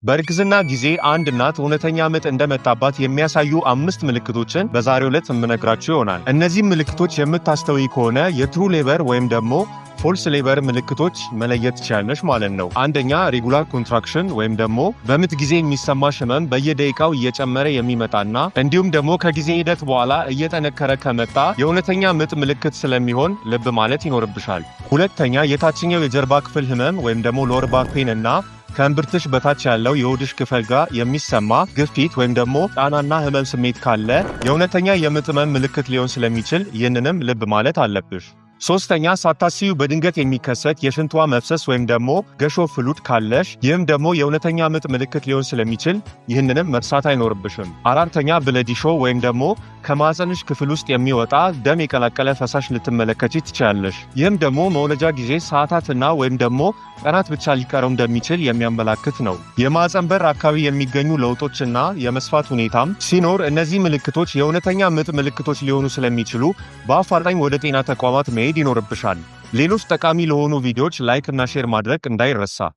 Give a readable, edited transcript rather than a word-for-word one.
በእርግዝና ጊዜ አንድ እናት እውነተኛ ምጥ እንደመጣባት የሚያሳዩ 5 ምልክቶችን በዛሬው ዕለት የምነግራችሁ ይሆናል። እነዚህ ምልክቶች የምታስተውይ ከሆነ የትሩ ሌበር ወይም ደግሞ ፎልስ ሌበር ምልክቶች መለየት ትችላለሽ ማለት ነው። አንደኛ ሬጉላር ኮንትራክሽን ወይም ደግሞ በምጥ ጊዜ የሚሰማሽ ህመም በየደቂቃው እየጨመረ የሚመጣና እንዲሁም ደግሞ ከጊዜ ሂደት በኋላ እየጠነከረ ከመጣ የእውነተኛ ምጥ ምልክት ስለሚሆን ልብ ማለት ይኖርብሻል። ሁለተኛ የታችኛው የጀርባ ክፍል ህመም ወይም ደግሞ ሎወር ባክ ፔን እና ከእምብርትሽ በታች ያለው የሆድሽ ክፍል ጋር የሚሰማ ግፊት ወይም ደግሞ ጫናና ህመም ስሜት ካለ የእውነተኛ የምጥ ህመም ምልክት ሊሆን ስለሚችል ይህንንም ልብ ማለት አለብሽ። ሶስተኛ ሳታስዩ በድንገት የሚከሰት የሽንቷ መፍሰስ ወይም ደግሞ ገሾ ፍሉድ ካለሽ ይህም ደግሞ የእውነተኛ ምጥ ምልክት ሊሆን ስለሚችል ይህንንም መርሳት አይኖርብሽም። አራተኛ ብለድ ሾው ወይም ደግሞ ከማህፀንሽ ክፍል ውስጥ የሚወጣ ደም የቀላቀለ ፈሳሽ ልትመለከቺ ትችላለሽ። ይህም ደግሞ መውለጃ ጊዜ ሰዓታትና ወይም ደግሞ ቀናት ብቻ ሊቀረው እንደሚችል የሚያመላክት ነው። የማህፀን በር አካባቢ የሚገኙ ለውጦችና የመስፋት ሁኔታም ሲኖር እነዚህ ምልክቶች የእውነተኛ ምጥ ምልክቶች ሊሆኑ ስለሚችሉ በአፋጣኝ ወደ ጤና ተቋማት መሄድ ይኖርብሻል። ሌሎች ጠቃሚ ለሆኑ ቪዲዮዎች ላይክ እና ሼር ማድረግ እንዳይረሳ።